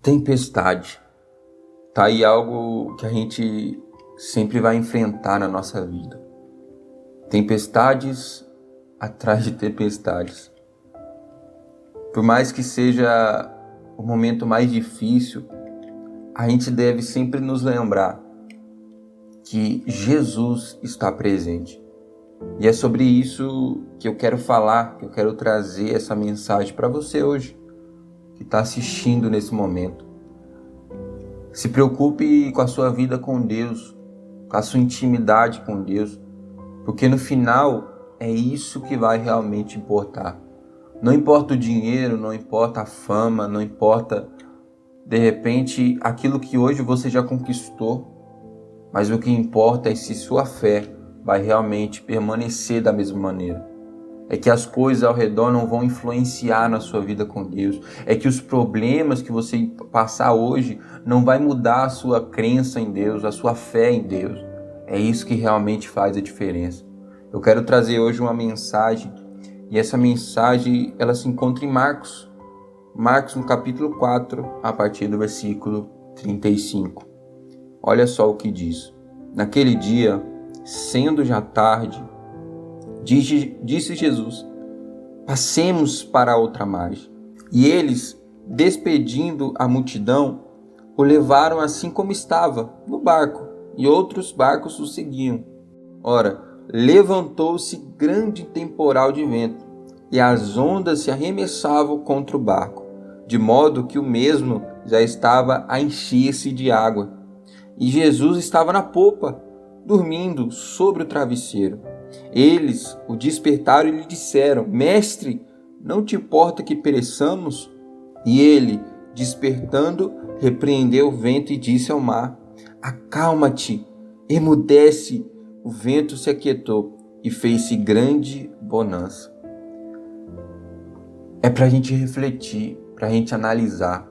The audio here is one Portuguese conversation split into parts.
Tempestade. Tá aí algo que a gente sempre vai enfrentar na nossa vida. Tempestades atrás de tempestades. Por mais que seja o momento mais difícil, a gente deve sempre nos lembrar que Jesus está presente. E é sobre isso que eu quero falar, que eu quero trazer essa mensagem para você hoje, que está assistindo nesse momento. Se preocupe com a sua vida com Deus, com a sua intimidade com Deus, porque no final é isso que vai realmente importar. Não importa o dinheiro, não importa a fama, não importa, de repente, aquilo que hoje você já conquistou, mas o que importa é se sua fé vai realmente permanecer da mesma maneira. É que as coisas ao redor não vão influenciar na sua vida com Deus. É que os problemas que você passar hoje não vai mudar a sua crença em Deus, a sua fé em Deus. É isso que realmente faz a diferença. Eu quero trazer hoje uma mensagem, e essa mensagem ela se encontra em Marcos. Marcos no capítulo 4, a partir do versículo 35. Olha só o que diz. Naquele dia, sendo já tarde, disse Jesus: passemos para a outra margem. E eles, despedindo a multidão, o levaram assim como estava, no barco, e outros barcos o seguiam. Ora, levantou-se grande temporal de vento, e as ondas se arremessavam contra o barco, de modo que o mesmo já estava a encher-se de água. E Jesus estava na popa, dormindo sobre o travesseiro. Eles o despertaram e lhe disseram: Mestre, não te importa que pereçamos? E ele, despertando, repreendeu o vento e disse ao mar: Acalma-te, emudece. O vento se aquietou e fez-se grande bonança. É para a gente refletir, para a gente analisar.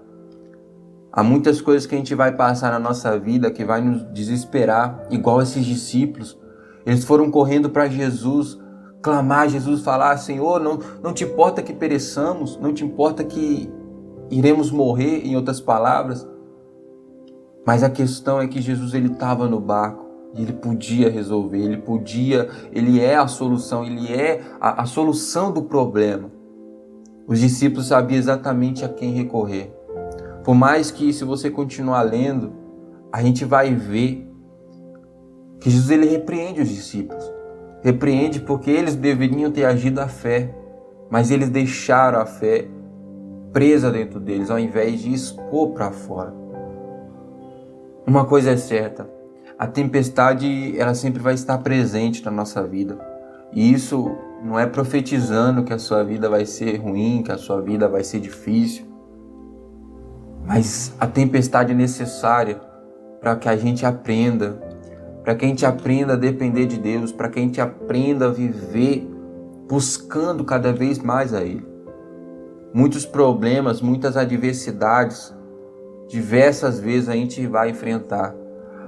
Há muitas coisas que a gente vai passar na nossa vida que vai nos desesperar, igual esses discípulos. Eles foram correndo para Jesus, clamar a Jesus, falar: Senhor, não te importa que pereçamos, não te importa que iremos morrer, em outras palavras. Mas a questão é que Jesus ele estava no barco e ele podia resolver, ele é a solução, ele é a solução do problema. Os discípulos sabiam exatamente a quem recorrer. Por mais que, se você continuar lendo, a gente vai ver que Jesus ele repreende os discípulos. Repreende porque eles deveriam ter agido à fé, mas eles deixaram a fé presa dentro deles, ao invés de expor para fora. Uma coisa é certa, a tempestade ela sempre vai estar presente na nossa vida. E isso não é profetizando que a sua vida vai ser ruim, que a sua vida vai ser difícil. Mas a tempestade é necessária para que a gente aprenda, para que a gente aprenda a depender de Deus, para que a gente aprenda a viver buscando cada vez mais a Ele. Muitos problemas, muitas adversidades, diversas vezes a gente vai enfrentar.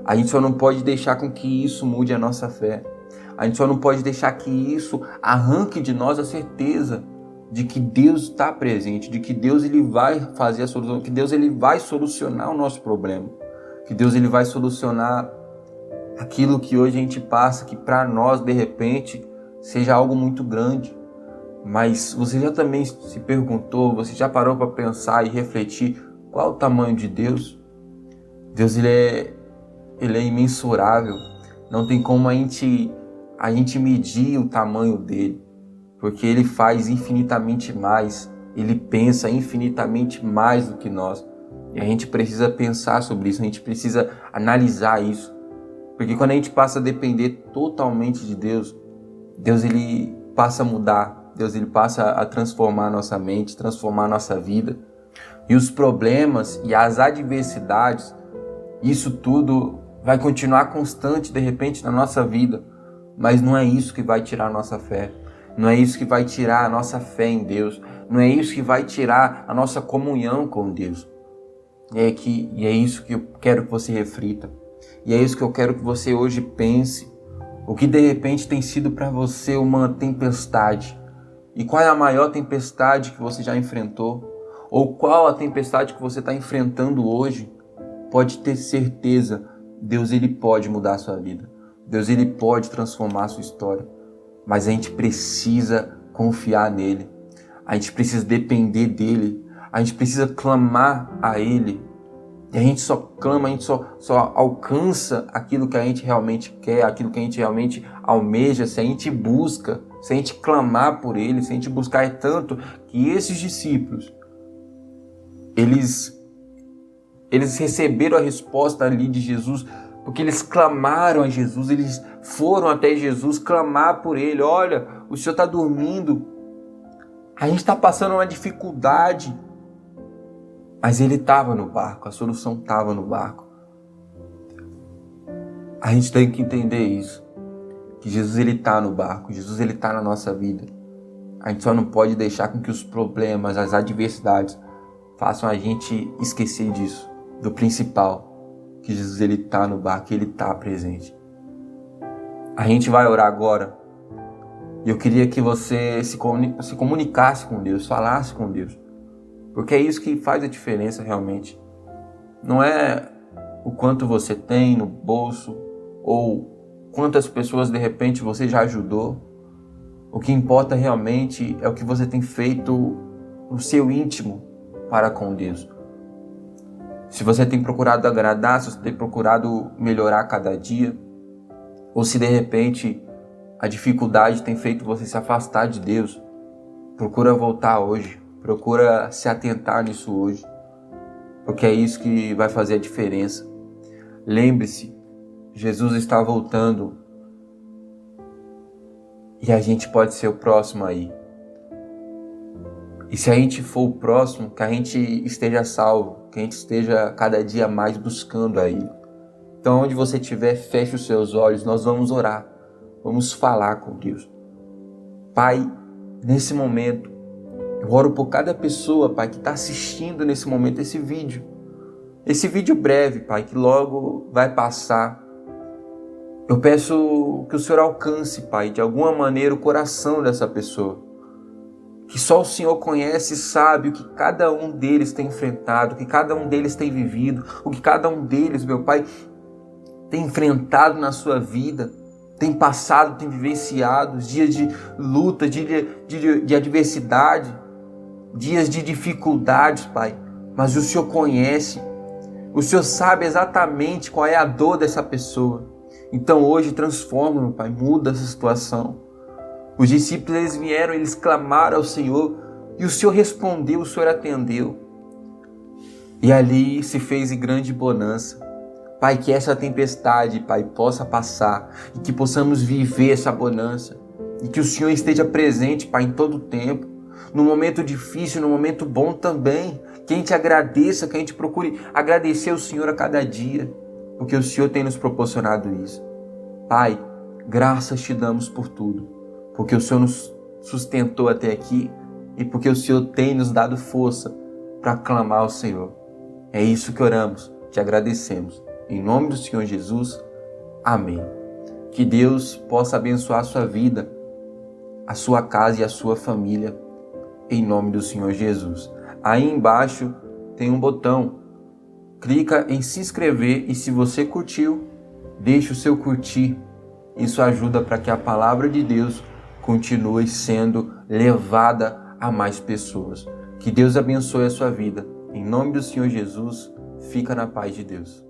A gente só não pode deixar com que isso mude a nossa fé. A gente só não pode deixar que isso arranque de nós a certeza de que Deus está presente, de que Deus ele vai fazer a solução, que Deus ele vai solucionar o nosso problema, que Deus ele vai solucionar aquilo que hoje a gente passa, que para nós de repente seja algo muito grande. Mas você já também se perguntou, você já parou para pensar e refletir qual o tamanho de Deus? Deus ele é imensurável, não tem como a gente medir o tamanho dele. Porque ele faz infinitamente mais, ele pensa infinitamente mais do que nós. E a gente precisa pensar sobre isso, a gente precisa analisar isso. Porque quando a gente passa a depender totalmente de Deus, Deus ele passa a mudar, Deus ele passa a transformar a nossa mente, transformar a nossa vida. E os problemas e as adversidades, isso tudo vai continuar constante de repente na nossa vida. Mas não é isso que vai tirar a nossa fé. Não é isso que vai tirar a nossa fé em Deus. Não é isso que vai tirar a nossa comunhão com Deus. E é isso que eu quero que você reflita. E é isso que eu quero que você hoje pense. O que de repente tem sido para você uma tempestade. E qual é a maior tempestade que você já enfrentou? ou qual a tempestade que você está enfrentando hoje, pode ter certeza, Deus ele pode mudar a sua vida. Deus ele pode transformar a sua história. Mas a gente precisa confiar nele. A gente precisa depender dele. A gente precisa clamar a ele. E a gente só clama, a gente só alcança aquilo que a gente realmente quer, aquilo que a gente realmente almeja, se a gente busca, se a gente clamar por ele, se a gente buscar. É tanto que esses discípulos, eles receberam a resposta ali de Jesus, porque eles clamaram a Jesus, eles foram até Jesus clamar por ele. Olha, o Senhor está dormindo, a gente está passando uma dificuldade, mas ele estava no barco, a solução estava no barco. A gente tem que entender isso, que Jesus ele está no barco, Jesus ele está na nossa vida. A gente só não pode deixar com que os problemas, as adversidades façam a gente esquecer disso, do principal, que Jesus ele está no barco, ele está presente. A gente vai orar agora e eu queria que você se comunicasse com Deus, falasse com Deus, porque é isso que faz a diferença realmente. Não é o quanto você tem no bolso ou quantas pessoas de repente você já ajudou. O que importa realmente é o que você tem feito no seu íntimo para com Deus. Se você tem procurado agradar, se você tem procurado melhorar cada dia, ou se de repente a dificuldade tem feito você se afastar de Deus, procura voltar hoje, procura se atentar nisso hoje, porque é isso que vai fazer a diferença. Lembre-se, Jesus está voltando e a gente pode ser o próximo aí. E se a gente for o próximo, que a gente esteja salvo, que a gente esteja cada dia mais buscando a Ele. Então, onde você estiver, feche os seus olhos, nós vamos orar, vamos falar com Deus. Pai, nesse momento, eu oro por cada pessoa, Pai, que está assistindo nesse momento esse vídeo. Esse vídeo breve, Pai, que logo vai passar. Eu peço que o Senhor alcance, Pai, de alguma maneira o coração dessa pessoa. Que só o Senhor conhece e sabe o que cada um deles tem enfrentado, o que cada um deles tem vivido, o que cada um deles, meu Pai, tem enfrentado na sua vida, tem passado, tem vivenciado dias de luta, de adversidade, dias de dificuldades, Pai. Mas o Senhor conhece, o Senhor sabe exatamente qual é a dor dessa pessoa. Então hoje transforma, meu Pai, muda essa situação. Os discípulos, eles vieram, eles clamaram ao Senhor e o Senhor respondeu, o Senhor atendeu. E ali se fez em grande bonança. Pai, que essa tempestade, Pai, possa passar e que possamos viver essa bonança. E que o Senhor esteja presente, Pai, em todo o tempo. No momento difícil, no momento bom também. Que a gente agradeça, que a gente procure agradecer ao Senhor a cada dia. Porque o Senhor tem nos proporcionado isso. Pai, graças te damos por tudo. Porque o Senhor nos sustentou até aqui e porque o Senhor tem nos dado força para clamar ao Senhor. É isso que oramos, te agradecemos. Em nome do Senhor Jesus, amém. Que Deus possa abençoar a sua vida, a sua casa e a sua família, em nome do Senhor Jesus. Aí embaixo tem um botão, clica em se inscrever e se você curtiu, deixe o seu curtir. Isso ajuda para que a palavra de Deus continue sendo levada a mais pessoas. Que Deus abençoe a sua vida. Em nome do Senhor Jesus, fica na paz de Deus.